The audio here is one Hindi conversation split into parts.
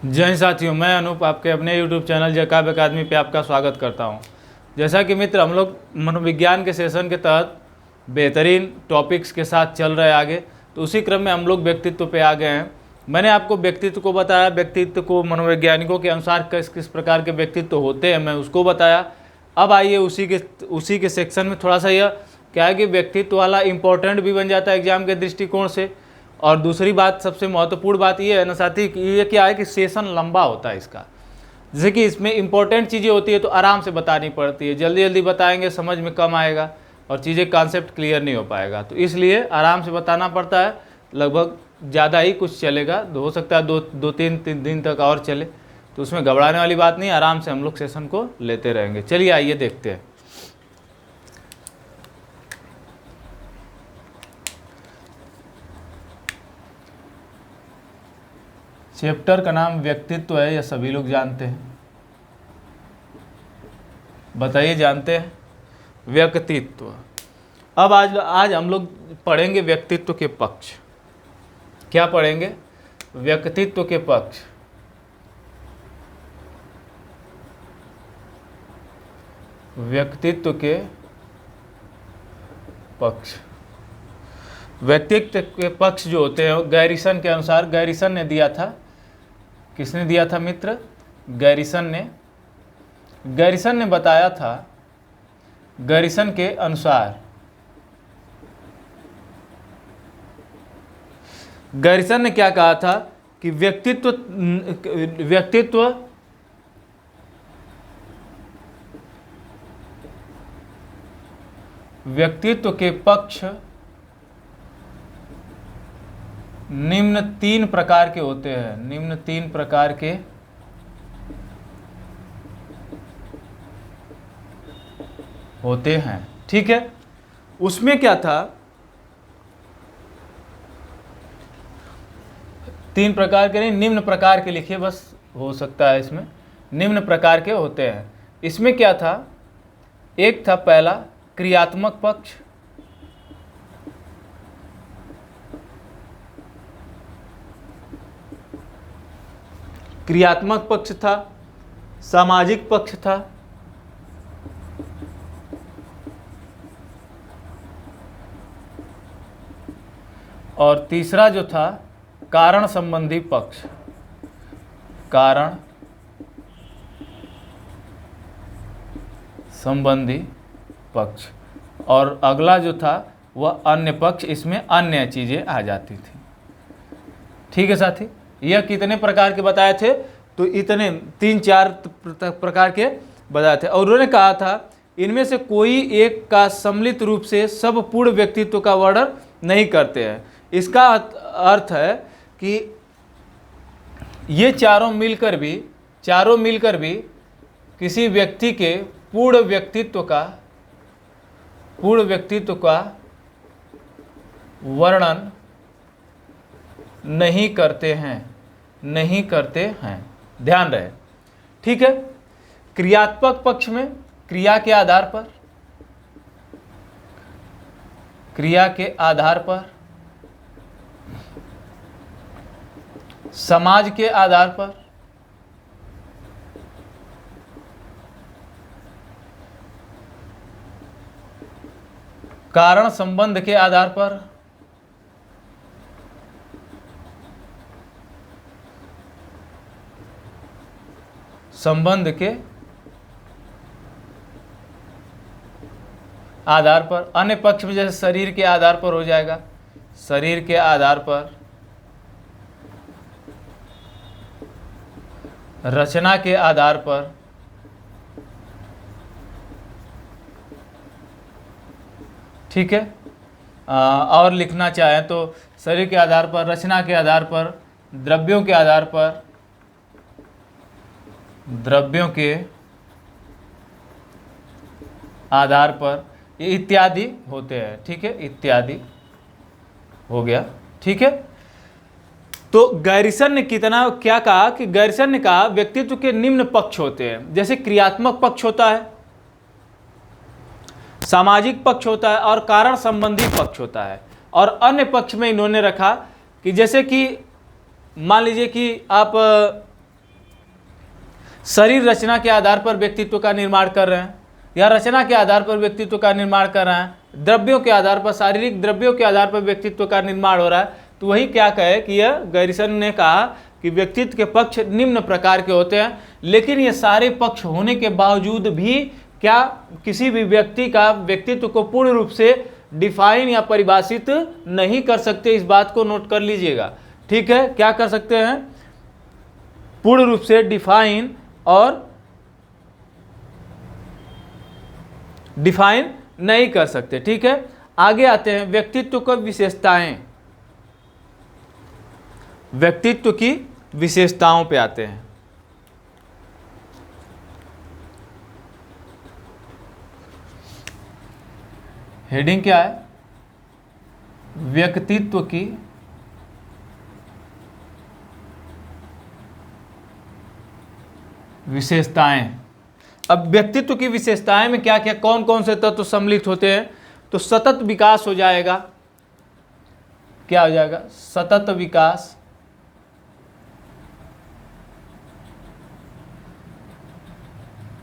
जय हिंद साथियों, मैं अनूप आपके अपने YouTube चैनल जैकब अकादमी पे आपका स्वागत करता हूं। जैसा कि मित्र, हम लोग मनोविज्ञान के सेशन के तहत बेहतरीन टॉपिक्स के साथ चल रहे हैं आगे, तो उसी क्रम में हम लोग व्यक्तित्व पे आ गए हैं। मैंने आपको व्यक्तित्व को बताया, व्यक्तित्व को मनोवैज्ञानिकों के अनुसार किस किस प्रकार के व्यक्तित्व होते हैं मैं उसको बताया। अब आइए उसी के सेक्शन में थोड़ा सा यह क्या है कि व्यक्तित्व वाला इंपॉर्टेंट भी बन जाता है एग्जाम के दृष्टिकोण से। और दूसरी बात, सबसे महत्वपूर्ण बात ये है ना साथी कि ये क्या है कि सेशन लंबा होता है इसका। जैसे कि इसमें इंपॉर्टेंट चीज़ें होती है तो आराम से बतानी पड़ती है, जल्दी जल्दी बताएंगे समझ में कम आएगा और चीज़ें कॉन्सेप्ट क्लियर नहीं हो पाएगा, तो इसलिए आराम से बताना पड़ता है। लगभग ज़्यादा ही कुछ चलेगा, हो सकता है दो तीन दिन तक और चले, तो उसमें घबराने वाली बात नहीं, आराम से हम लोग सेशन को लेते रहेंगे। चलिए आइए देखते हैं। चैप्टर का नाम व्यक्तित्व है, यह सभी लोग जानते हैं। बताइए, जानते हैं व्यक्तित्व। अब आज हम लोग पढ़ेंगे व्यक्तित्व के पक्ष। क्या पढ़ेंगे? व्यक्तित्व के पक्ष। व्यक्तित्व के पक्ष। व्यक्तित्व के पक्ष जो होते हैं गैरिसन के अनुसार, गैरिसन ने दिया था। किसने दिया था मित्र? गैरिसन ने बताया था, गैरिसन के अनुसार, गैरिसन ने क्या कहा था कि व्यक्तित्व के पक्ष निम्न तीन प्रकार के होते हैं। निम्न तीन प्रकार के होते हैं, ठीक है। उसमें क्या था? तीन प्रकार के नहीं, निम्न प्रकार के लिखिए बस, हो सकता है इसमें निम्न प्रकार के होते हैं। इसमें क्या था? एक था पहला क्रियात्मक पक्ष, क्रियात्मक पक्ष था, सामाजिक पक्ष था, और तीसरा जो था कारण संबंधी पक्ष। कारण संबंधी पक्ष। और अगला जो था वह अन्य पक्ष, इसमें अन्य चीजें आ जाती थी। ठीक है साथी, यह कितने प्रकार के बताए थे? तो इतने 3-4 प्रकार के बताए थे। और उन्होंने कहा था इनमें से कोई एक का सम्मिलित रूप से सब पूर्ण व्यक्तित्व का वर्णन नहीं करते हैं। इसका अर्थ है कि ये चारों मिलकर भी किसी व्यक्ति के पूर्ण व्यक्तित्व का वर्णन नहीं करते हैं। ध्यान रहे, ठीक है। क्रियात्मक पक्ष में क्रिया के आधार पर, समाज के आधार पर, कारण संबंध के आधार पर, संबंध के आधार पर, अन्य पक्ष में जैसे शरीर के आधार पर हो जाएगा, शरीर के आधार पर, रचना के आधार पर, ठीक है। और लिखना चाहें तो शरीर के आधार पर, रचना के आधार पर, द्रव्यों के आधार पर, द्रव्यों के आधार पर, ये इत्यादि होते हैं, ठीक है। इत्यादि हो गया, ठीक है। तो गैरिसन ने क्या कहा कि गैरिसन ने कहा व्यक्तित्व के निम्न पक्ष होते हैं। जैसे क्रियात्मक पक्ष होता है, सामाजिक पक्ष होता है और कारण संबंधी पक्ष होता है। और अन्य पक्ष में इन्होंने रखा कि जैसे कि मान लीजिए कि आप शरीर रचना के आधार पर व्यक्तित्व का निर्माण कर रहे हैं, या रचना के आधार पर व्यक्तित्व का निर्माण कर रहे हैं, द्रव्यों के आधार पर, शारीरिक द्रव्यों के आधार पर व्यक्तित्व का निर्माण हो रहा है, तो वही क्या कहे कि यह गैरिसन ने कहा कि व्यक्तित्व के पक्ष निम्न प्रकार के होते हैं। लेकिन ये सारे पक्ष होने के बावजूद भी क्या किसी भी व्यक्ति का व्यक्तित्व को पूर्ण रूप से डिफाइन या परिभाषित नहीं कर सकते। इस बात को नोट कर लीजिएगा, ठीक है। क्या कर सकते हैं? पूर्ण रूप से डिफाइन और डिफाइन नहीं कर सकते, ठीक है। आगे आते हैं व्यक्तित्व की विशेषताएं। व्यक्तित्व की विशेषताओं पे आते हैं। हेडिंग क्या है? व्यक्तित्व की विशेषताएं। अब व्यक्तित्व की विशेषताएं में क्या क्या, कौन कौन से तत्व सम्मिलित होते हैं? तो सतत विकास हो जाएगा। क्या हो जाएगा? सतत विकास,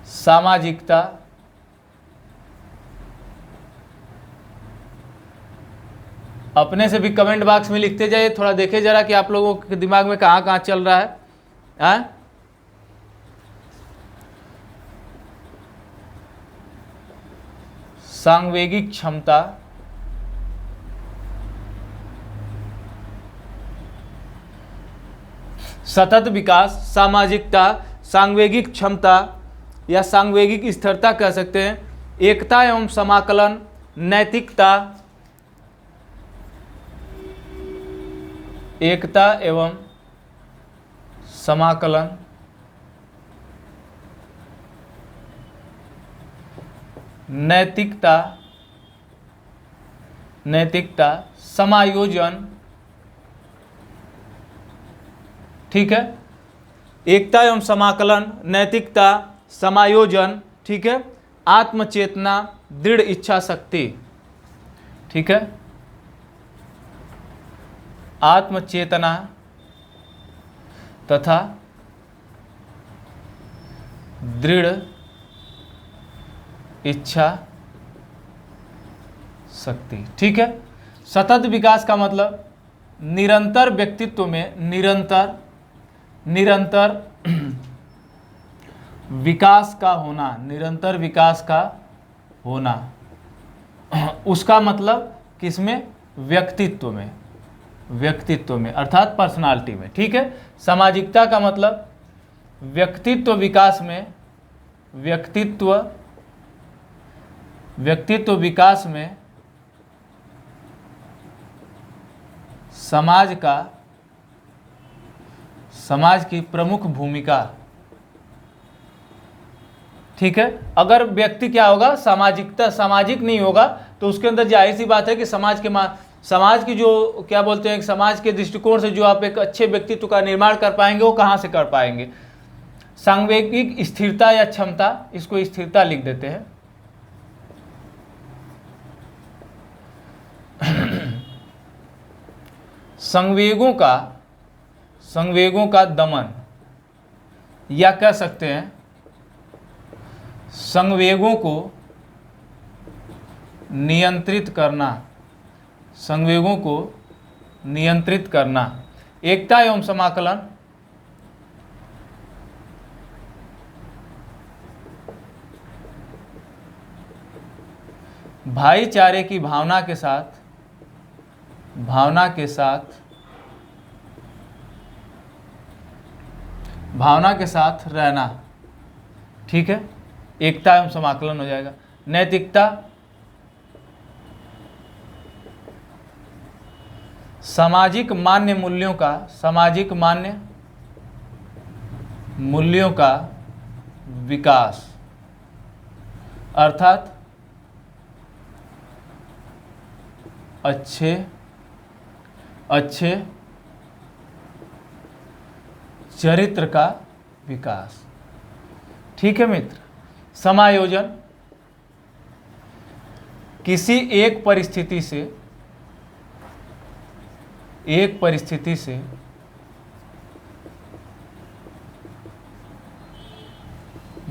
सामाजिकता, अपने से भी कमेंट बॉक्स में लिखते जाइए, थोड़ा देखे जरा कि आप लोगों के दिमाग में कहाँ कहाँ चल रहा है। सांवेगिक क्षमता, सतत विकास, सामाजिकता, सांवेगिक क्षमता या सांवेगिक स्थिरता कह सकते हैं, एकता एवं समाकलन, नैतिकता, एकता एवं समाकलन, नैतिकता, समायोजन, ठीक है। एकता एवं समाकलन, नैतिकता, समायोजन, ठीक है। आत्मचेतना, दृढ़ इच्छा शक्ति, ठीक है। आत्मचेतना तथा दृढ़ इच्छा शक्ति, ठीक है। सतत विकास का मतलब निरंतर व्यक्तित्व में निरंतर विकास का होना, निरंतर विकास का होना। उसका मतलब किसमें? व्यक्तित्व में अर्थात पर्सनालिटी में, ठीक है। सामाजिकता का मतलब व्यक्तित्व विकास में, व्यक्तित्व विकास में समाज की प्रमुख भूमिका, ठीक है। अगर व्यक्ति क्या होगा? सामाजिक नहीं होगा तो उसके अंदर जाहिर सी बात है कि समाज की जो क्या बोलते हैं, समाज के दृष्टिकोण से जो आप एक अच्छे व्यक्तित्व का निर्माण कर पाएंगे वो कहाँ से कर पाएंगे? सांवेगिक स्थिरता या क्षमता, इसको स्थिरता लिख देते हैं। संवेगों का दमन, या कह सकते हैं संवेगों को नियंत्रित करना, एकता एवं समाकलन, भाईचारे की भावना के साथ रहना, ठीक है। एकता एवं समाकलन हो जाएगा। नैतिकता, सामाजिक मान्य मूल्यों का विकास, अर्थात अच्छे चरित्र का विकास, ठीक है मित्र। समायोजन, किसी एक परिस्थिति से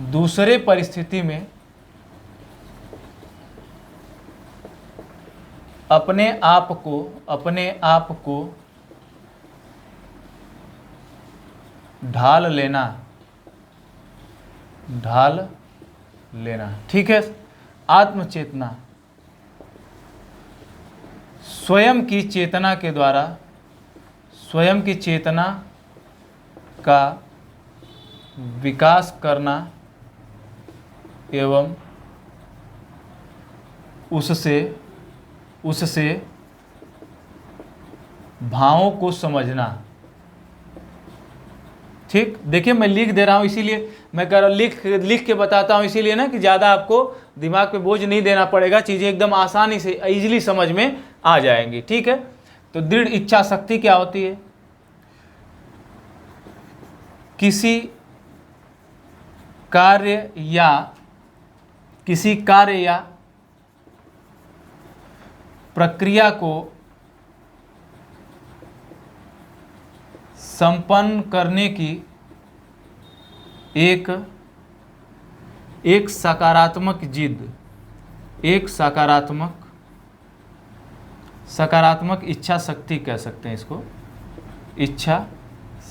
दूसरे परिस्थिति में अपने आप को ढाल लेना। ठीक है। आत्मचेतना, स्वयं की चेतना के द्वारा स्वयं की चेतना का विकास करना एवं उससे भावों को समझना। ठीक, देखिए मैं लिख दे रहा हूँ, इसीलिए मैं कह रहा हूँ लिख के बताता हूँ, इसीलिए ना कि ज़्यादा आपको दिमाग पे बोझ नहीं देना पड़ेगा, चीज़ें एकदम आसानी से इजीली समझ में आ जाएंगी। ठीक है। तो दृढ़ इच्छा शक्ति क्या होती है? किसी कार्य या प्रक्रिया को संपन्न करने की एक सकारात्मक जिद, एक सकारात्मक इच्छा शक्ति कह सकते हैं इसको, इच्छा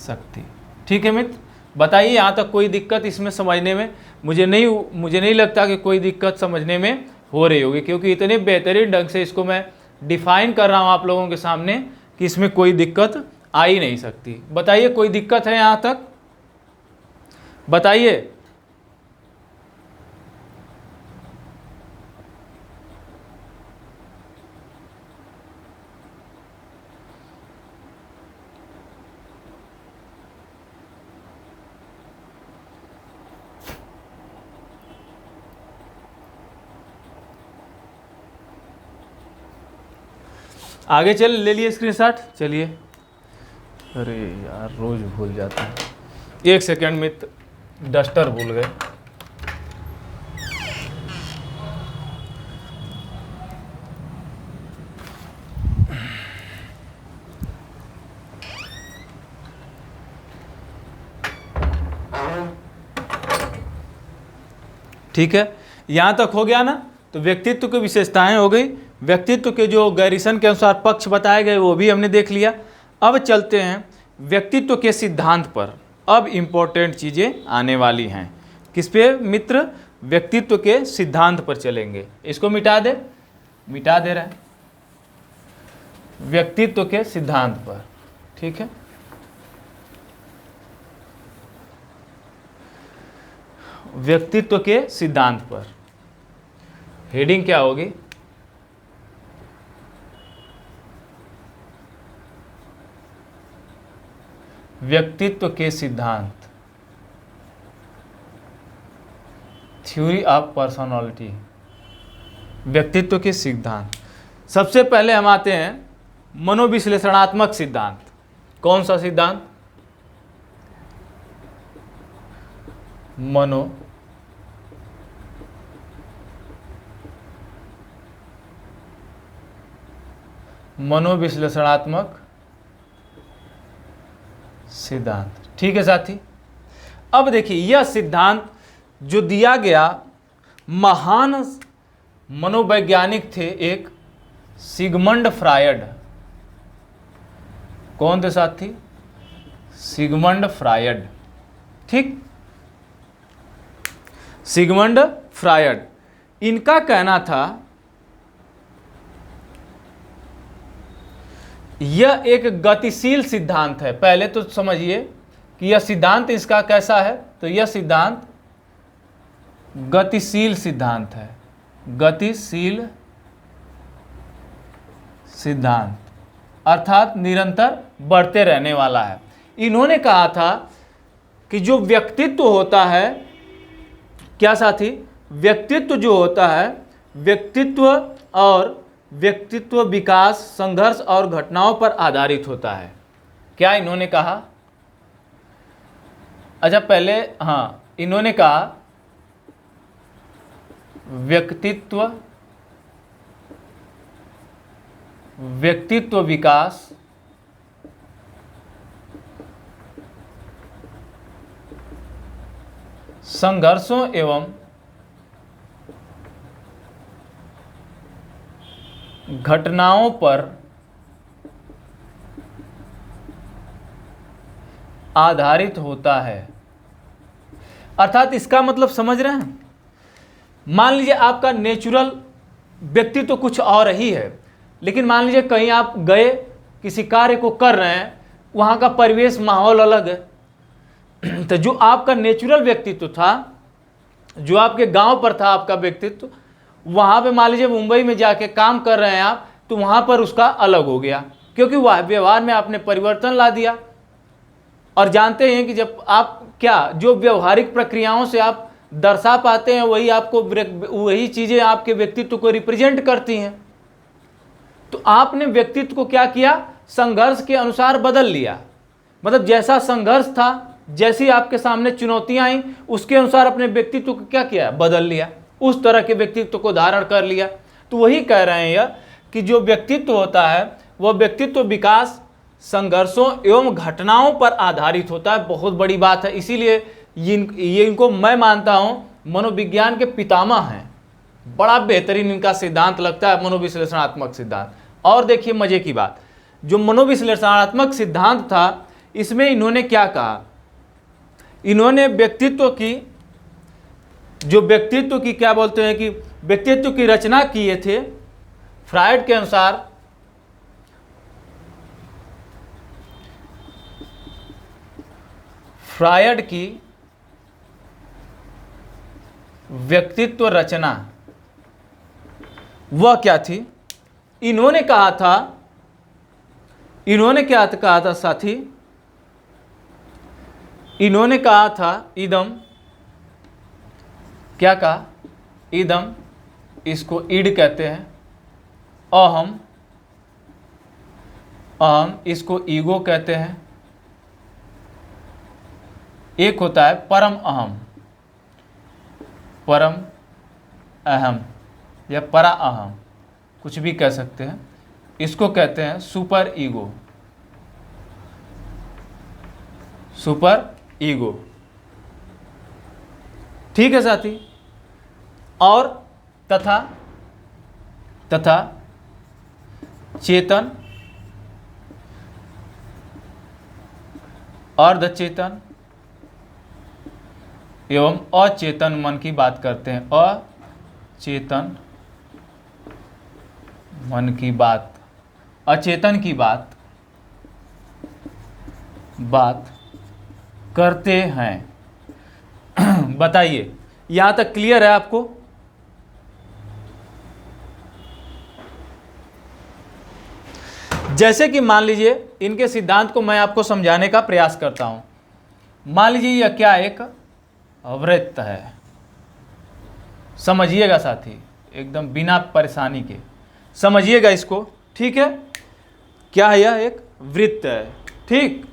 शक्ति। ठीक है मित्र, बताइए यहाँ तक कोई दिक्कत इसमें समझने में? मुझे नहीं लगता कि कोई दिक्कत समझने में हो रही होगी, क्योंकि इतने बेहतरीन ढंग से इसको मैं डिफाइन कर रहा हूँ आप लोगों के सामने कि इसमें कोई दिक्कत आ ही नहीं सकती। बताइए कोई दिक्कत है यहाँ तक? बताइए। आगे चल, ले लिए स्क्रीनशॉट, चलिए। अरे यार रोज भूल जाता है, एक सेकंड मित्र, डस्टर भूल गए। ठीक है, यहाँ तक हो गया ना? तो व्यक्तित्व की विशेषताएं हो गई, व्यक्तित्व के जो गैरिसन के अनुसार पक्ष बताए गए वो भी हमने देख लिया। अब चलते हैं व्यक्तित्व के सिद्धांत पर। अब इम्पोर्टेंट चीज़ें आने वाली हैं। किस पे मित्र? व्यक्तित्व के सिद्धांत पर चलेंगे। इसको मिटा दे रहा है, व्यक्तित्व के सिद्धांत पर। ठीक है, व्यक्तित्व के सिद्धांत पर हेडिंग क्या होगी? व्यक्तित्व के सिद्धांत, थ्योरी ऑफ पर्सनालिटी, व्यक्तित्व के सिद्धांत। सबसे पहले हम आते हैं मनोविश्लेषणात्मक सिद्धांत। कौन सा सिद्धांत? मनोविश्लेषणात्मक सिद्धांत। ठीक है साथी, अब देखिए यह सिद्धांत जो दिया गया, महान मनोवैज्ञानिक थे एक सिगमंड फ्रायड। कौन थे साथी? Sigmund Freud. ठीक, सिगमंड फ्रायड। इनका कहना था यह एक गतिशील सिद्धांत है। पहले तो समझिए कि यह सिद्धांत इसका कैसा है, तो यह सिद्धांत गतिशील सिद्धांत है, गतिशील सिद्धांत, अर्थात निरंतर बढ़ते रहने वाला है। इन्होंने कहा था कि जो व्यक्तित्व होता है, क्या साथी? व्यक्तित्व जो होता है, व्यक्तित्व और व्यक्तित्व विकास संघर्ष और घटनाओं पर आधारित होता है। क्या इन्होंने कहा? अच्छा पहले, हाँ, इन्होंने कहा व्यक्तित्व विकास संघर्षों एवं घटनाओं पर आधारित होता है। अर्थात इसका मतलब समझ रहे हैं, मान लीजिए आपका नेचुरल व्यक्तित्व तो कुछ और ही है, लेकिन मान लीजिए कहीं आप गए, किसी कार्य को कर रहे हैं, वहाँ का परिवेश माहौल अलग है। तो जो आपका नेचुरल व्यक्तित्व था, जो आपके गांव पर था आपका व्यक्तित्व, वहाँ पे मान लीजिए मुंबई में जाके काम कर रहे हैं आप, तो वहाँ पर उसका अलग हो गया, क्योंकि वह व्यवहार में आपने परिवर्तन ला दिया। और जानते हैं कि जब आप जो व्यवहारिक प्रक्रियाओं से आप दर्शा पाते हैं, वही आपको वही चीज़ें आपके व्यक्तित्व को रिप्रेजेंट करती हैं। तो आपने व्यक्तित्व को क्या किया, संघर्ष के अनुसार बदल लिया। मतलब जैसा संघर्ष था, जैसी आपके सामने चुनौतियां आई, उसके अनुसार अपने व्यक्तित्व को क्या किया, बदल लिया, उस तरह के व्यक्तित्व को धारण कर लिया। तो वही कह रहे हैं यह कि जो व्यक्तित्व होता है वह व्यक्तित्व विकास संघर्षों एवं घटनाओं पर आधारित होता है। बहुत बड़ी बात है, इसीलिए ये इनको मैं मानता हूँ मनोविज्ञान के पितामह हैं। बड़ा बेहतरीन इनका सिद्धांत लगता है, मनोविश्लेषणात्मक सिद्धांत। और देखिए मजे की बात, जो मनोविश्लेषणात्मक सिद्धांत था, इसमें इन्होंने क्या कहा, इन्होंने व्यक्तित्व की क्या बोलते हैं कि व्यक्तित्व की रचना किए थे। फ्रायड के अनुसार फ्रायड की व्यक्तित्व रचना वह क्या थी, इन्होंने क्या कहा था साथी, इन्होंने कहा था इदम, क्या कहा, इदम, इसको ईड कहते हैं, अहम, इसको ईगो कहते हैं, एक होता है परम अहम या परा अहम, कुछ भी कह सकते हैं, इसको कहते हैं सुपर ईगो। ठीक है साथी। और तथा चेतन, अर्धचेतन एवं अचेतन मन की बात करते हैं। अचेतन मन की बात, अचेतन की बात करते हैं। बताइए, यहां तक क्लियर है आपको? जैसे कि मान लीजिए इनके सिद्धांत को मैं आपको समझाने का प्रयास करता हूं। मान लीजिए यह क्या एक वृत्त है, समझिएगा साथी, एकदम बिना परेशानी के समझिएगा इसको, ठीक है? क्या है यह? एक वृत्त है, ठीक।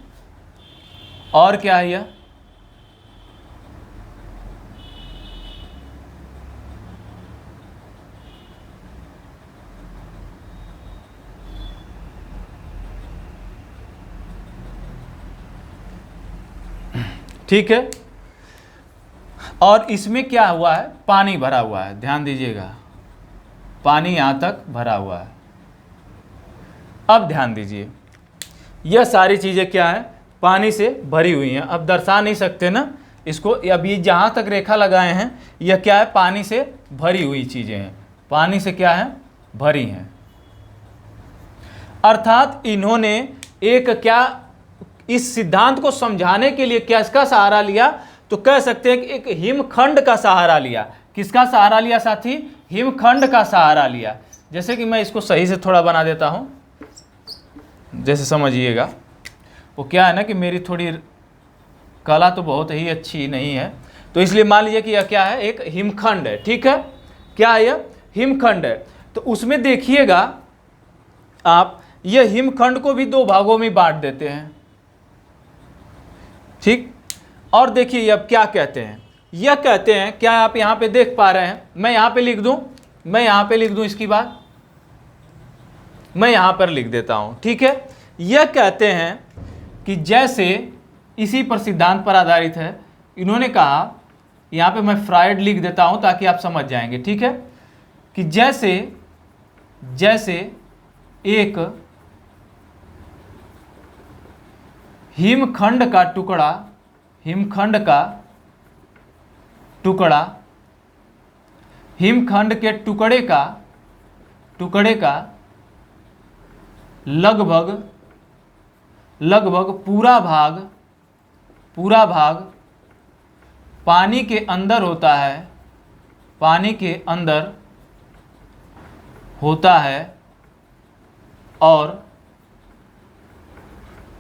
और क्या है यह? ठीक है। और इसमें क्या हुआ है, पानी भरा हुआ है, ध्यान दीजिएगा, पानी यहां तक भरा हुआ है। अब ध्यान दीजिए, यह सारी चीजें क्या है, पानी से भरी हुई हैं। अब दर्शा नहीं सकते ना इसको, अब ये जहां तक रेखा लगाए हैं यह क्या है, पानी से भरी हुई चीजें हैं, पानी से क्या है, भरी हैं। अर्थात इन्होंने एक क्या, इस सिद्धांत को समझाने के लिए क्या इसका सहारा लिया, तो कह सकते हैं कि एक हिमखंड का सहारा लिया। किसका सहारा लिया साथी? हिमखंड का सहारा लिया। जैसे कि मैं इसको सही से थोड़ा बना देता हूं, जैसे समझिएगा। वो क्या है ना कि मेरी थोड़ी कला तो बहुत ही अच्छी नहीं है, तो इसलिए मान लीजिए कि यह क्या है, एक हिमखंड है, ठीक है? क्या है यह? हिमखंड है। तो उसमें देखिएगा आप, यह हिमखंड को भी दो भागों में बांट देते हैं, ठीक। और देखिए अब क्या कहते हैं, यह कहते हैं, क्या आप यहां पे देख पा रहे हैं? मैं यहां पे लिख दूं, इसकी बात मैं यहां पर लिख देता हूं, ठीक है? यह कहते हैं कि जैसे इसी पर सिद्धांत पर आधारित है, इन्होंने कहा यहाँ पे मैं फ्राइड लिख देता हूँ ताकि आप समझ जाएंगे, ठीक है। कि जैसे जैसे एक हिमखंड का टुकड़ा, हिमखंड का टुकड़ा, हिमखंड के टुकड़े का लगभग पूरा भाग पानी के अंदर होता है, पानी के अंदर होता है और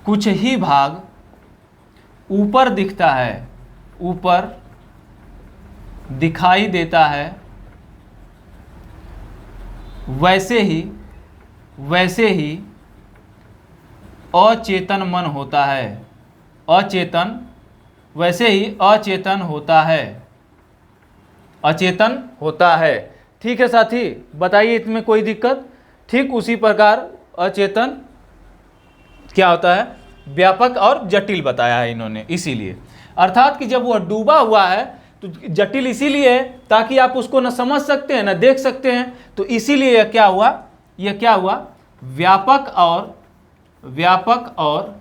कुछ ही भाग ऊपर दिखता है, ऊपर दिखाई देता है, वैसे ही अचेतन मन होता है, वैसे ही अचेतन होता है। ठीक है साथी, बताइए इसमें कोई दिक्कत? ठीक उसी प्रकार अचेतन क्या होता है, व्यापक और जटिल बताया है इन्होंने, इसीलिए। अर्थात कि जब वह डूबा हुआ है तो जटिल इसीलिए है ताकि आप उसको न समझ सकते हैं न देख सकते हैं, तो इसीलिए यह क्या हुआ, व्यापक और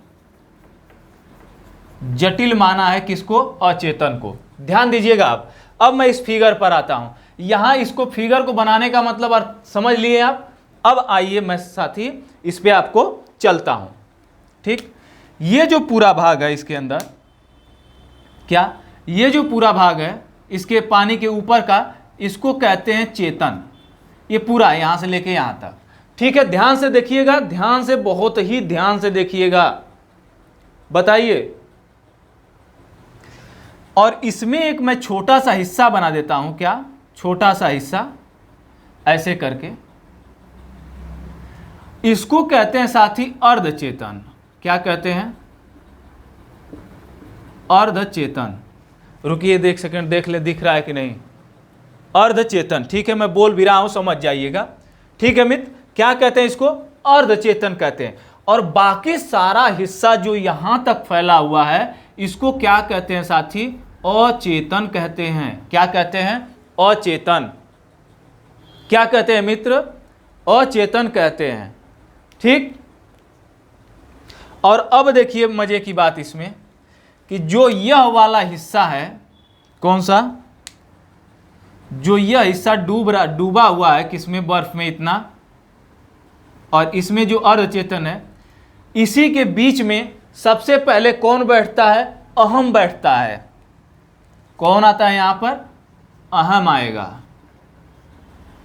जटिल माना है किसको, अचेतन को। ध्यान दीजिएगा आप। अब मैं इस फिगर पर आता हूं। यहां इसको फिगर को बनाने का मतलब अर्थ समझ लिए आप। अब आइए मैं साथी इस पे आपको चलता हूं। ठीक, ये जो पूरा भाग है इसके अंदर, क्या ये जो पूरा भाग है इसके पानी के ऊपर का, इसको कहते हैं चेतन। ये पूरा यहां से लेके यहां तक, ठीक है। ध्यान से देखिएगा, ध्यान से, बहुत ही ध्यान से देखिएगा, बताइए। और इसमें एक मैं छोटा सा हिस्सा बना देता हूं, क्या, छोटा सा हिस्सा ऐसे करके, इसको कहते हैं साथी अर्धचेतन। क्या कहते हैं, अर्धचेतन। रुकिए देख सेकंड, देख ले दिख रहा है कि नहीं, अर्धचेतन। ठीक है, मैं बोल भी रहा हूं, समझ जाइएगा। ठीक है मित्र, क्या कहते हैं इसको, अर्धचेतन कहते हैं। और बाकी सारा हिस्सा जो यहां तक फैला हुआ है इसको क्या कहते हैं साथी, अचेतन कहते हैं। क्या कहते हैं, अचेतन। क्या कहते हैं मित्र, अचेतन कहते हैं। ठीक। और अब देखिए मजे की बात इसमें कि जो यह वाला हिस्सा है, कौन सा, जो यह हिस्सा डूबा हुआ है किसमें, बर्फ में इतना, और इसमें जो अर्धचेतन है, इसी के बीच में सबसे पहले कौन बैठता है, अहम बैठता है। कौन आता है यहां पर, अहम आएगा।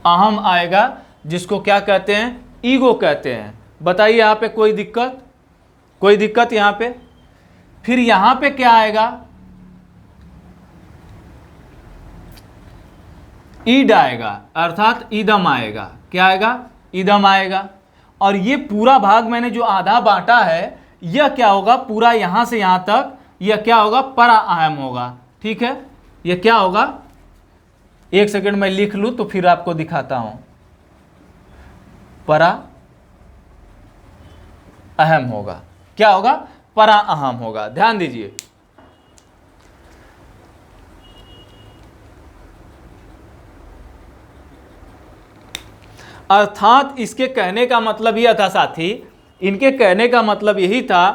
अहम आएगा जिसको क्या कहते हैं, ईगो कहते हैं। बताइए यहां पे कोई दिक्कत, कोई दिक्कत यहां पे? फिर यहां पे क्या आएगा, ईड आएगा, अर्थात ईदम आएगा। क्या आएगा, ईदम आएगा। और ये पूरा भाग मैंने जो आधा बांटा है, यह क्या होगा, पूरा यहां से यहां तक, यह क्या होगा, परा अहम होगा। ठीक है, यह क्या होगा, एक सेकंड मैं लिख लूं तो फिर आपको दिखाता हूं। परा अहम होगा। क्या होगा, परा अहम होगा। ध्यान दीजिए। अर्थात इसके कहने का मतलब यह था साथी, इनके कहने का मतलब यही था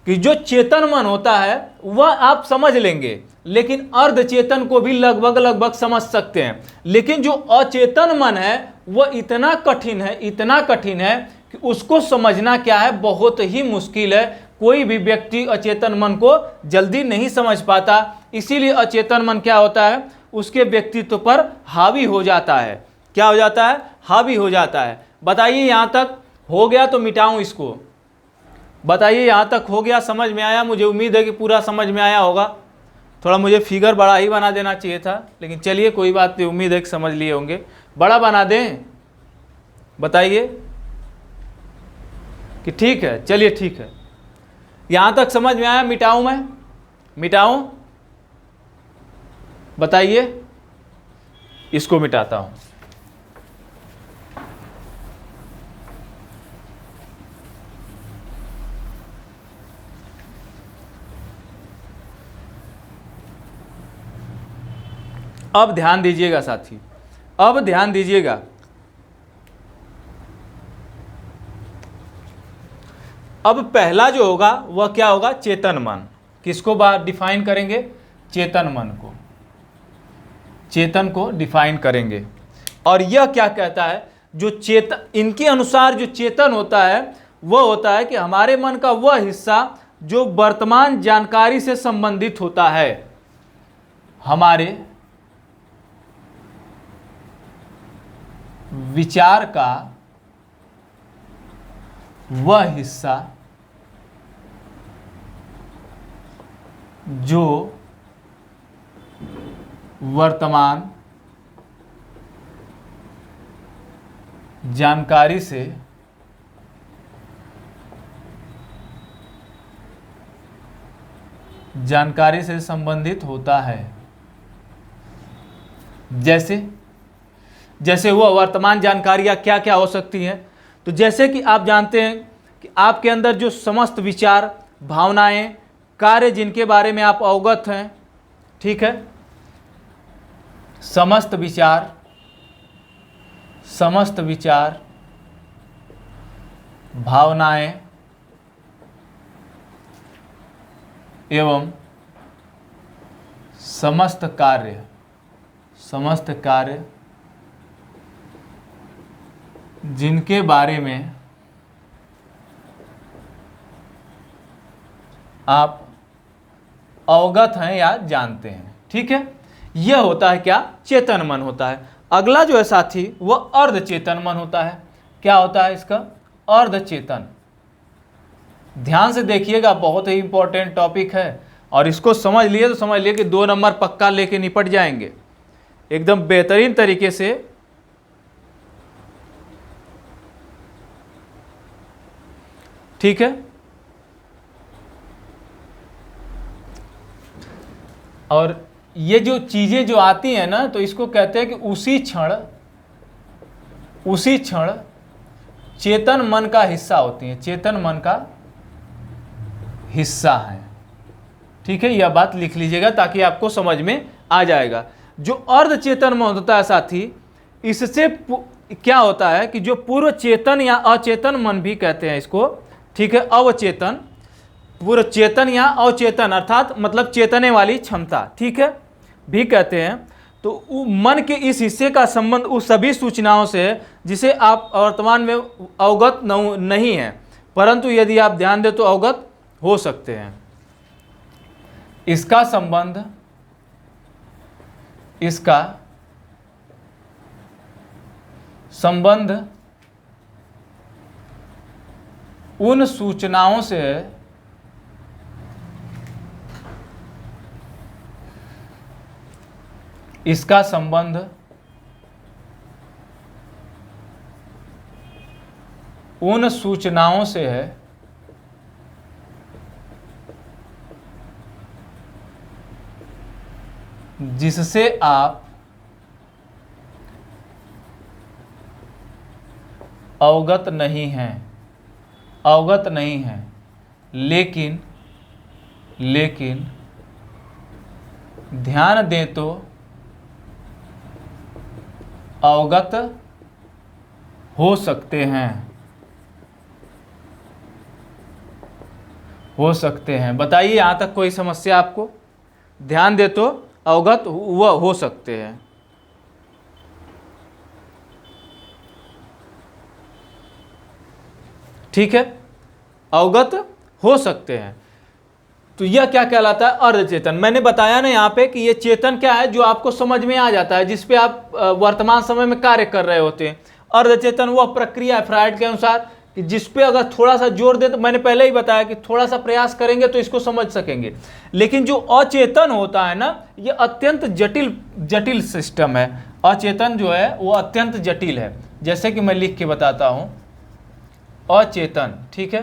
कि जो चेतन मन होता है वह आप समझ लेंगे, लेकिन अर्धचेतन को भी लगभग समझ सकते हैं। लेकिन जो अचेतन मन है वह इतना कठिन है, इतना कठिन है कि उसको समझना क्या है, बहुत ही मुश्किल है। कोई भी व्यक्ति अचेतन मन को जल्दी नहीं समझ पाता। इसीलिए अचेतन मन क्या होता है, उसके व्यक्तित्व पर हावी हो जाता है। क्या हो जाता है, हावी हो जाता है। बताइए यहां तक हो गया तो मिटाऊं इसको? बताइए यहां तक हो गया, समझ में आया? मुझे उम्मीद है कि पूरा समझ में आया होगा। थोड़ा मुझे फिगर बड़ा ही बना देना चाहिए था, लेकिन चलिए कोई बात नहीं, उम्मीद है कि समझ लिए होंगे। बड़ा बना दें? बताइए कि ठीक है, चलिए ठीक है। यहां तक समझ में आया? मिटाऊं मैं, मिटाऊं? बताइए, इसको मिटाता हूं। अब ध्यान दीजिएगा साथी, अब ध्यान दीजिएगा। अब पहला जो होगा वह क्या होगा? चेतन मन। किसको डिफाइन करेंगे? चेतन मन को, चेतन को डिफाइन करेंगे। और यह क्या कहता है? जो चेतन, इनके अनुसार जो चेतन होता है वह होता है कि हमारे मन का वह हिस्सा जो वर्तमान जानकारी से संबंधित होता है। हमारे विचार का वह हिस्सा जो वर्तमान जानकारी से संबंधित होता है। जैसे वह वर्तमान जानकारियाँ क्या क्या हो सकती हैं? तो जैसे कि आप जानते हैं कि आपके अंदर जो समस्त विचार, भावनाएं, कार्य जिनके बारे में आप अवगत हैं, ठीक है, समस्त विचार, भावनाएं एवं समस्त कार्य जिनके बारे में आप अवगत हैं या जानते हैं, ठीक है, यह होता है क्या? चेतन मन होता है। अगला जो है साथी वह अर्धचेतन मन होता है। क्या होता है इसका? अर्धचेतन। ध्यान से देखिएगा, बहुत ही इंपॉर्टेंट टॉपिक है और इसको समझ लिए तो समझ लिए कि 2 नंबर पक्का लेके निपट जाएंगे एकदम बेहतरीन तरीके से। ठीक है, और ये जो चीजें जो आती हैं ना, तो इसको कहते हैं कि उसी क्षण चेतन मन का हिस्सा होती हैं, चेतन मन का हिस्सा है। ठीक है, यह बात लिख लीजिएगा ताकि आपको समझ में आ जाएगा। जो अर्धचेतन मन होता है साथी, इससे क्या होता है कि जो पूर्व चेतन या अचेतन मन भी कहते हैं इसको, ठीक है, अवचेतन, पूर्व चेतन या अवचेतन अर्थात मतलब चेतने वाली क्षमता, ठीक है, भी कहते हैं। तो मन के इस हिस्से का संबंध उस सभी सूचनाओं से है जिसे आप वर्तमान में अवगत नहीं है, परंतु यदि आप ध्यान दें तो अवगत हो सकते हैं। इसका संबंध उन सूचनाओं से है इसका संबंध उन सूचनाओं से है जिससे आप अवगत नहीं हैं, लेकिन ध्यान दें तो अवगत हो सकते हैं। बताइए, यहाँ तक कोई समस्या आपको? ध्यान दे तो अवगत हो सकते हैं। ठीक है, अवगत हो सकते हैं। तो यह क्या कहलाता है? अर्धचेतन। मैंने बताया ना यहाँ पे कि ये चेतन क्या है, जो आपको समझ में आ जाता है, जिस पे आप वर्तमान समय में कार्य कर रहे होते हैं। अर्धचेतन वह प्रक्रिया है फ्राइड के अनुसार कि जिस पे अगर थोड़ा सा जोर दे, तो मैंने पहले ही बताया कि थोड़ा सा प्रयास करेंगे तो इसको समझ सकेंगे। लेकिन जो अचेतन होता है ना, ये अत्यंत जटिल सिस्टम है। अचेतन जो है वो अत्यंत जटिल है। जैसे कि मैं लिख के बताता हूँ, अचेतन, ठीक है,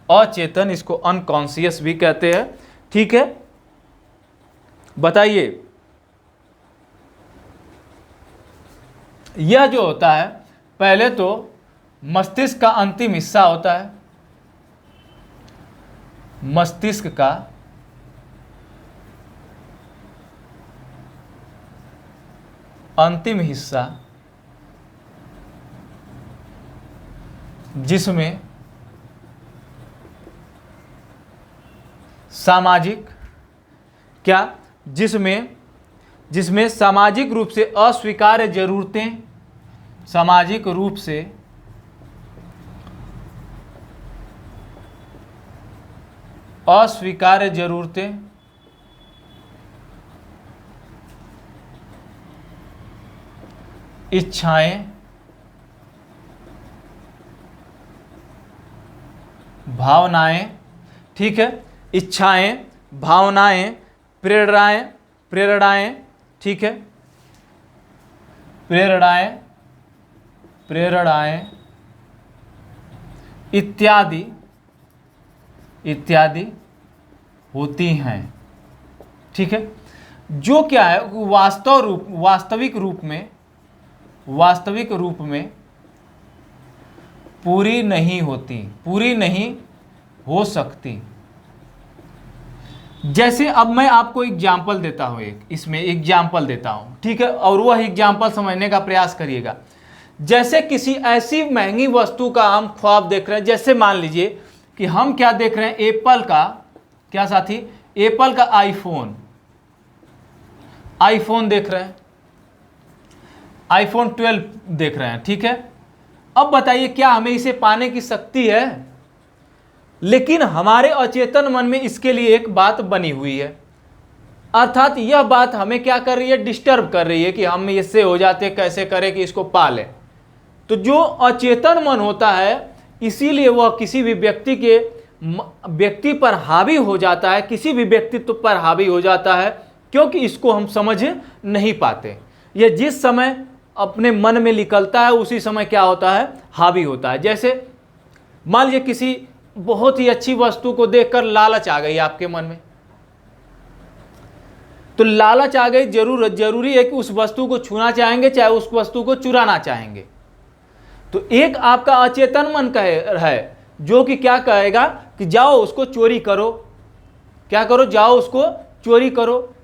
अचेतन, इसको अनकॉन्शियस भी कहते हैं। ठीक है, बताइए, यह जो होता है, पहले तो मस्तिष्क का अंतिम हिस्सा होता है। मस्तिष्क का अंतिम हिस्सा जिसमें सामाजिक क्या जिसमें सामाजिक रूप से अस्वीकार्य जरूरतें, सामाजिक रूप से अस्वीकार्य जरूरतें, इच्छाएं, भावनाएं, ठीक है, इच्छाएं, भावनाएं, प्रेरणाएं, ठीक है, प्रेरणाएं इत्यादि होती हैं, ठीक है, जो क्या है वास्तविक रूप में पूरी नहीं हो सकती। जैसे अब मैं आपको एग्जाम्पल देता हूं, इसमें एग्जाम्पल देता हूं, ठीक है, और वह एग्जाम्पल समझने का प्रयास करिएगा। जैसे किसी ऐसी महंगी वस्तु का हम ख्वाब देख रहे हैं, जैसे मान लीजिए कि हम क्या देख रहे हैं, एप्पल का क्या साथी, एप्पल का आईफोन देख रहे हैं, आईफोन 12 देख रहे हैं, ठीक है। अब बताइए क्या हमें इसे पाने की शक्ति है? लेकिन हमारे अचेतन मन में इसके लिए एक बात बनी हुई है, अर्थात यह बात हमें क्या कर रही है, डिस्टर्ब कर रही है कि हम इससे हो जाते, कैसे करें कि इसको पालें। तो जो अचेतन मन होता है, इसीलिए वह किसी भी व्यक्ति पर हावी हो जाता है, किसी भी व्यक्तित्व पर हावी हो जाता है, क्योंकि इसको हम समझ नहीं पाते। यह जिस समय अपने मन में निकलता है उसी समय क्या होता है, हावी होता है। जैसे मान लीजिए किसी बहुत ही अच्छी वस्तु को देखकर लालच आ गई आपके मन में, तो लालच आ गई, जरूरी है कि उस वस्तु को छूना चाहेंगे, चाहे उस वस्तु को चुराना चाहेंगे। तो एक आपका अचेतन मन है जो कि क्या कहेगा कि जाओ उसको चोरी करो, क्या करो, जाओ उसको चोरी करो।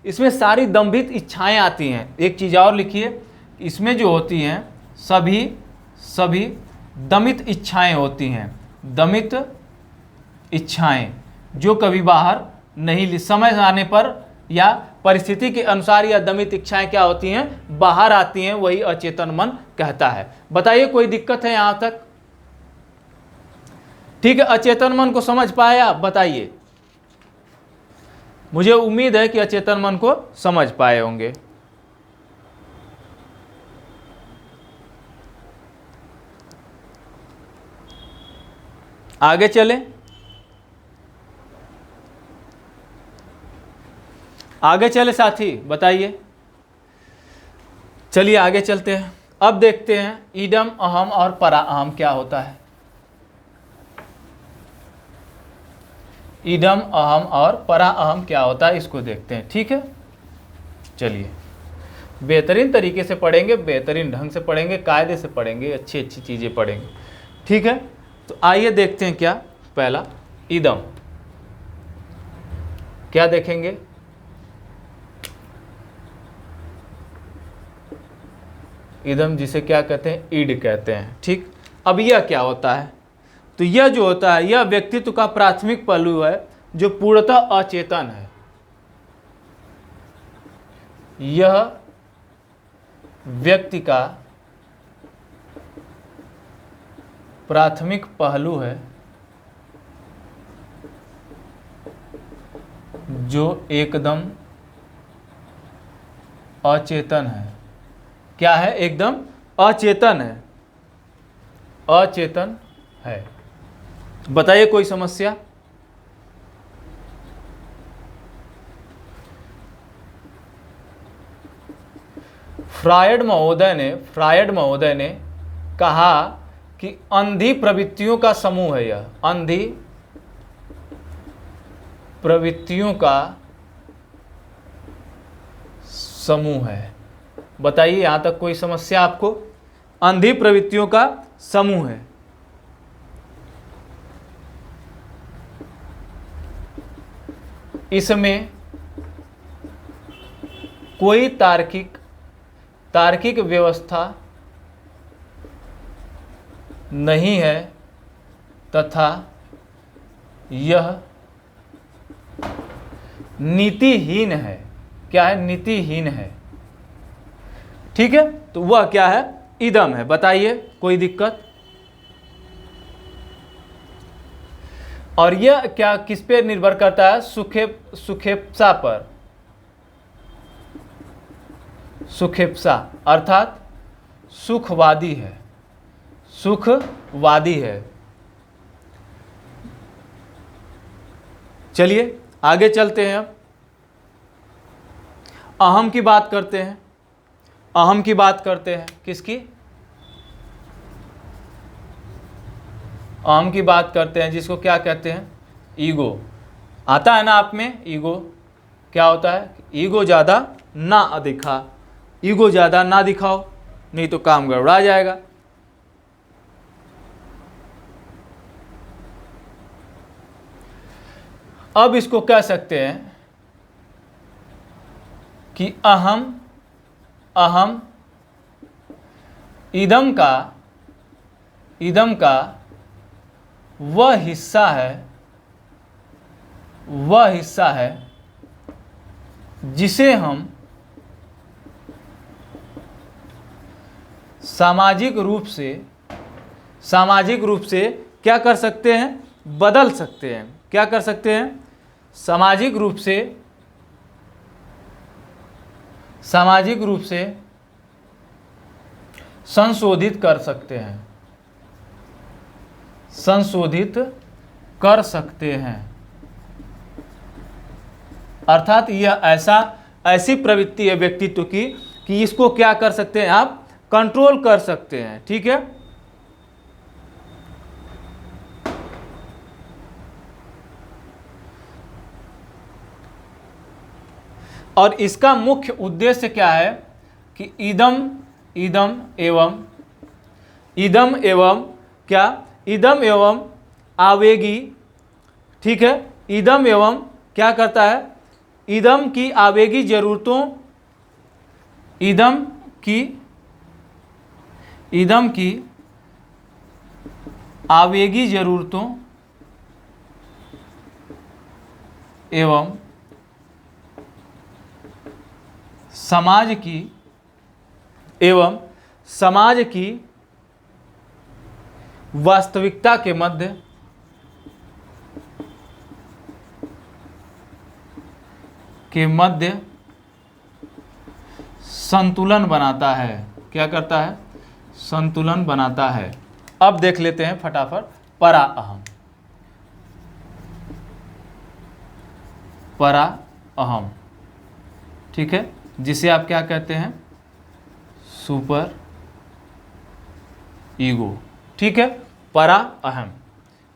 इसमें सारी दंभित इच्छाएं आती हैं। एक चीज और लिखिए, इसमें जो होती हैं सभी दमित इच्छाएं होती हैं, दमित इच्छाएं जो कभी बाहर नहीं, समय आने पर या परिस्थिति के अनुसार या दमित इच्छाएं क्या होती हैं, बाहर आती हैं, वही अचेतन मन कहता है। बताइए कोई दिक्कत है यहां तक? ठीक है, अचेतन मन को समझ पाए आप? बताइए, मुझे उम्मीद है कि अचेतन मन को समझ पाए होंगे। आगे चले, साथी, बताइए। चलिए आगे चलते हैं। अब देखते हैं इदम, अहम और परा अहम क्या होता है। इदम, अहम और परा अहम क्या होता है, इसको देखते हैं, ठीक है। चलिए, बेहतरीन तरीके से पढ़ेंगे, बेहतरीन ढंग से पढ़ेंगे, कायदे से पढ़ेंगे, अच्छी अच्छी चीज़ें पढ़ेंगे, ठीक है। तो आइए देखते हैं क्या। पहला इदम, क्या देखेंगे, इदम जिसे क्या कहते हैं, ईड कहते हैं, ठीक। अब यह क्या होता है, तो यह जो होता है, यह व्यक्तित्व का प्राथमिक पहलू है जो पूर्णतः अचेतन है। यह व्यक्ति का प्राथमिक पहलू है जो एकदम अचेतन है। क्या है, एकदम अचेतन है, अचेतन है। बताइए कोई समस्या? फ्रायड महोदय ने कहा कि अंधी प्रवृत्तियों का समूह है, यह अंधी प्रवृत्तियों का समूह है। बताइए यहां तक कोई समस्या आपको? अंधी प्रवृत्तियों का समूह है। इसमें कोई तार्किक व्यवस्था नहीं है तथा यह नीतिहीन है। क्या है? नीतिहीन है। ठीक है, तो वह क्या है? इदम है। बताइए, कोई दिक्कत? और यह क्या किस पे निर्भर करता है? सुखेप्सा पर। सुखेप्सा अर्थात सुखवादी है, सुखवादी है। चलिए आगे चलते हैं। अब अहम की बात करते हैं। अहम की बात करते हैं। किसकी? अहम की बात करते हैं, जिसको क्या कहते हैं? ईगो। आता है ना आप में? ईगो क्या होता है? ईगो ज़्यादा ना दिखा, ईगो ज़्यादा ना दिखाओ, नहीं तो काम गड़बड़ा जाएगा। अब इसको कह सकते हैं कि अहम इदम का वह हिस्सा है जिसे हम सामाजिक रूप से क्या कर सकते हैं? बदल सकते हैं। क्या कर सकते हैं? सामाजिक रूप से संशोधित कर सकते हैं। संशोधित कर सकते हैं। अर्थात यह ऐसी प्रवृत्ति है व्यक्तित्व की कि इसको क्या कर सकते हैं? आप कंट्रोल कर सकते हैं। ठीक है, और इसका मुख्य उद्देश्य क्या है कि इदम एवं आवेगी। ठीक है, इदम एवं क्या करता है? इदम की आवेगी जरूरतों, इदम की आवेगी जरूरतों एवं समाज की वास्तविकता के मध्य संतुलन बनाता है। क्या करता है? संतुलन बनाता है। अब देख लेते हैं फटाफट परा अहम। ठीक है, जिसे आप क्या कहते हैं? Super ego. ठीक है, परा अहम।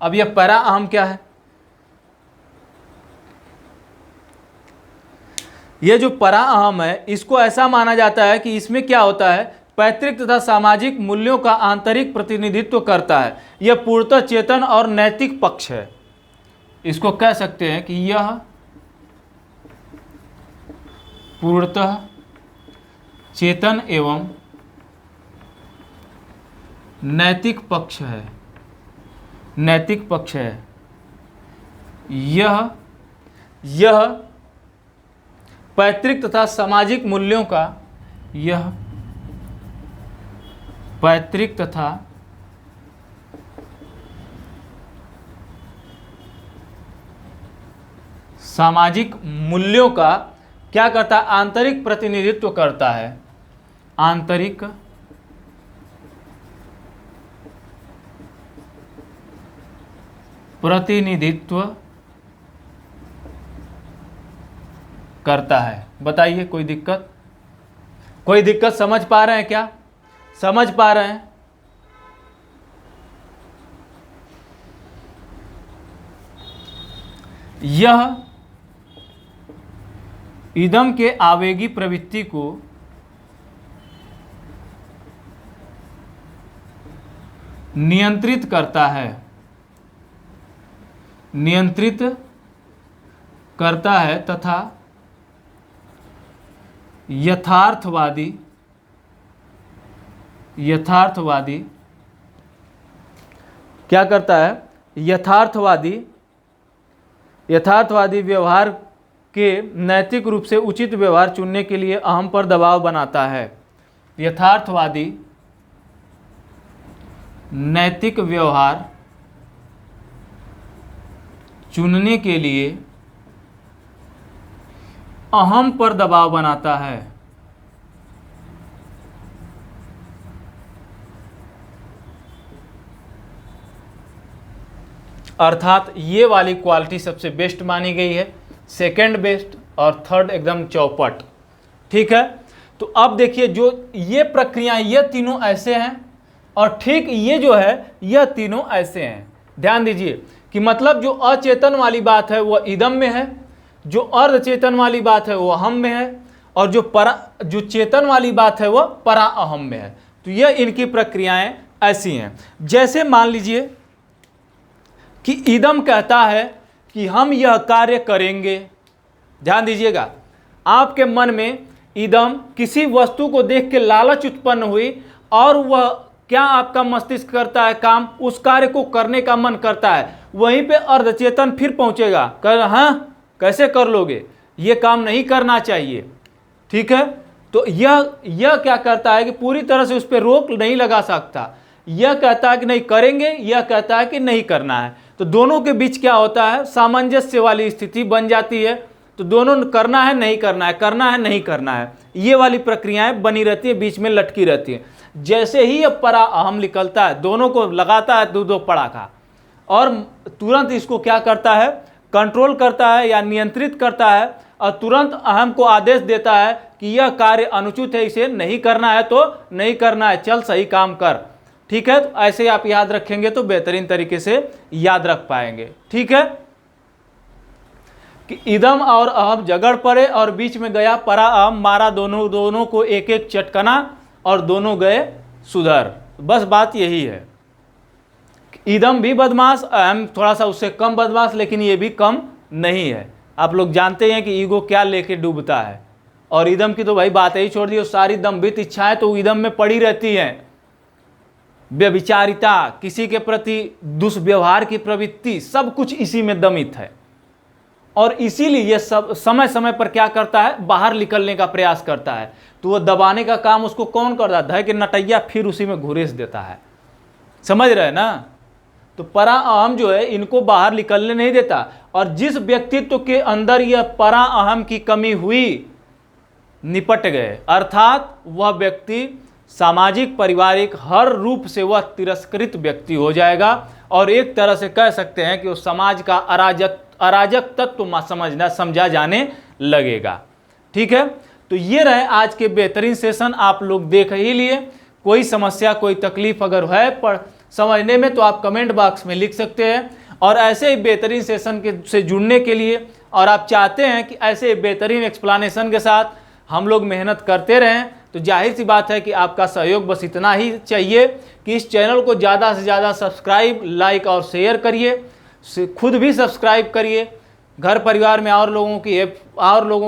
अब यह परा अहम क्या है? यह जो परा अहम है, इसको ऐसा माना जाता है कि इसमें क्या होता है? पैतृक तथा सामाजिक मूल्यों का आंतरिक प्रतिनिधित्व करता है। यह पूर्णतः चेतन और नैतिक पक्ष है। इसको कह सकते हैं कि यह पूर्णतः चेतन एवं नैतिक पक्ष है। नैतिक पक्ष है। यह पैतृक तथा सामाजिक मूल्यों का, यह पैतृक तथा सामाजिक मूल्यों का क्या करता है? आंतरिक प्रतिनिधित्व करता है। आंतरिक प्रतिनिधित्व करता है। बताइए, कोई दिक्कत? कोई दिक्कत? समझ पा रहे हैं क्या? समझ पा रहे हैं? यह इदम के आवेगी प्रवृत्ति को नियंत्रित करता है। नियंत्रित करता है तथा यथार्थवादी यथार्थवादी क्या करता है? यथार्थवादी व्यवहार के नैतिक रूप से उचित व्यवहार चुनने के लिए अहम पर दबाव बनाता है। यथार्थवादी नैतिक व्यवहार चुनने के लिए अहम पर दबाव बनाता है। अर्थात ये वाली क्वालिटी सबसे बेस्ट मानी गई है, सेकंड बेस्ट और थर्ड एकदम चौपट। ठीक है, तो अब देखिए जो ये प्रक्रिया ये तीनों ऐसे हैं और ठीक ये जो है यह तीनों ऐसे हैं। ध्यान दीजिए कि मतलब जो अचेतन वाली बात है वह इदम में है, जो अर्धचेतन वाली बात है वह अहम में है, और जो चेतन वाली बात है वह परा अहम में है। तो यह इनकी प्रक्रियाएं ऐसी हैं। जैसे मान लीजिए कि इदम कहता है कि हम यह कार्य करेंगे। ध्यान दीजिएगा, आपके मन में इदम किसी वस्तु को देख के लालच उत्पन्न हुई और वह क्या आपका मस्तिष्क करता है काम, उस कार्य को करने का मन करता है। वहीं पे अर्धचेतन फिर पहुंचेगा, कर हाँ कैसे कर लोगे, ये काम नहीं करना चाहिए। ठीक है, तो यह क्या करता है कि पूरी तरह से उस पर रोक नहीं लगा सकता। यह कहता है कि नहीं करेंगे, यह कहता है कि नहीं करना है। तो दोनों के बीच क्या होता है, सामंजस्य वाली स्थिति बन जाती है। तो दोनों करना है नहीं करना है, करना है नहीं करना है, ये वाली प्रक्रियाएं बनी रहती है, बीच में लटकी रहती है। जैसे ही यह परा अहम निकलता है, दोनों को लगाता है दो पड़ाका और तुरंत इसको क्या करता है, कंट्रोल करता है या नियंत्रित करता है और तुरंत अहम को आदेश देता है कि यह कार्य अनुचित है, इसे नहीं करना है तो नहीं करना है, चल सही काम कर। ठीक है, तो ऐसे आप याद रखेंगे तो बेहतरीन तरीके से याद रख पाएंगे। ठीक है, कि इदम और अहम झगड़ पड़े और बीच में गया परा अहम, मारा दोनों को एक एक चटकना और दोनों गए सुधर। बस बात यही है, इदम भी बदमाश, अहम थोड़ा सा उससे कम बदमाश, लेकिन ये भी कम नहीं है। आप लोग जानते हैं कि ईगो क्या लेके डूबता है, और इदम की तो भाई बात ही छोड़ दी, सारी दम्भित इच्छाएं तो इदम में पड़ी रहती हैं। व्यभिचारिता, किसी के प्रति दुष्व्यवहार की प्रवृत्ति, सब कुछ इसी में दमित है। और इसीलिए ये सब समय समय पर क्या करता है, बाहर निकलने का प्रयास करता है। तो वो दबाने का काम उसको कौन करता है, धय के नटैया फिर उसी में घुरेस देता है। समझ रहे ना? तो परा अहम जो है इनको बाहर निकलने नहीं देता, और जिस व्यक्तित्व के अंदर यह परा अहम की कमी हुई, निपट गए, अर्थात वह व्यक्ति सामाजिक पारिवारिक हर रूप से वह तिरस्कृत व्यक्ति हो जाएगा, और एक तरह से कह सकते हैं कि वो समाज का अराजक तत्व समझा जाने लगेगा। ठीक है, तो ये रहे आज के बेहतरीन सेशन, आप लोग देख ही लिए। कोई समस्या कोई तकलीफ अगर है पर समझने में तो आप कमेंट बॉक्स में लिख सकते हैं। और ऐसे ही बेहतरीन सेशन से जुड़ने के लिए, और आप चाहते हैं कि ऐसे बेहतरीन एक्सप्लेनेशन के साथ हम लोग मेहनत करते रहें, तो जाहिर सी बात है कि आपका सहयोग बस इतना ही चाहिए कि इस चैनल को ज़्यादा से ज़्यादा सब्सक्राइब, लाइक और शेयर करिए। खुद भी सब्सक्राइब करिए। घर परिवार में और लोगों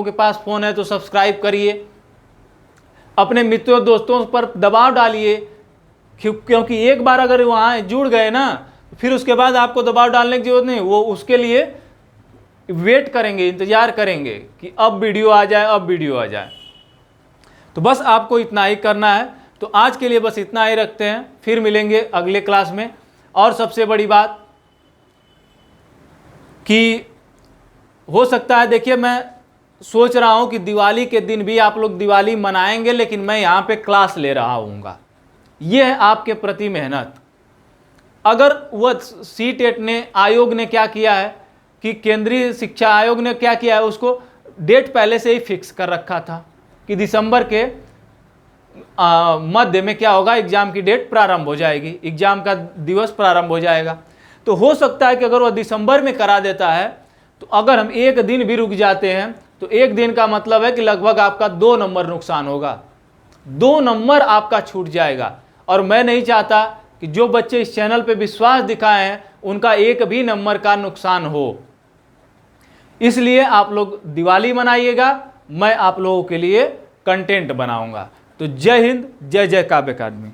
के पास फ़ोन है तो सब्सक्राइब करिए। अपने मित्रों दोस्तों पर दबाव डालिए, क्योंकि एक बार अगर वहाँ जुड़ गए ना, फिर उसके बाद आपको दबाव डालने की जरूरत नहीं। वो उसके लिए वेट करेंगे, इंतज़ार करेंगे कि अब वीडियो आ जाए, अब वीडियो आ जाए। तो बस आपको इतना ही करना है। तो आज के लिए बस इतना ही रखते हैं, फिर मिलेंगे अगले क्लास में। और सबसे बड़ी बात कि हो सकता है, देखिए मैं सोच रहा हूं कि दिवाली के दिन भी आप लोग दिवाली मनाएंगे, लेकिन मैं यहाँ पे क्लास ले रहा हूँगा। ये है आपके प्रति मेहनत। अगर वह सीटेट ने आयोग ने क्या किया है कि केंद्रीय शिक्षा आयोग ने क्या किया है, उसको डेट पहले से ही फिक्स कर रखा था कि दिसंबर के मध्य में क्या होगा, एग्ज़ाम की डेट प्रारंभ हो जाएगी, एग्ज़ाम का दिवस प्रारंभ हो जाएगा। तो हो सकता है कि अगर वह दिसंबर में करा देता है, तो अगर हम एक दिन भी रुक जाते हैं तो एक दिन का मतलब है कि लगभग आपका 2 नंबर नुकसान होगा, 2 नंबर आपका छूट जाएगा। और मैं नहीं चाहता कि जो बच्चे इस चैनल पे विश्वास दिखाए हैं उनका एक भी नंबर का नुकसान हो। इसलिए आप लोग दिवाली मनाइएगा, मैं आप लोगों के लिए कंटेंट बनाऊंगा। तो जय हिंद, जय जय काव्य अकादमी।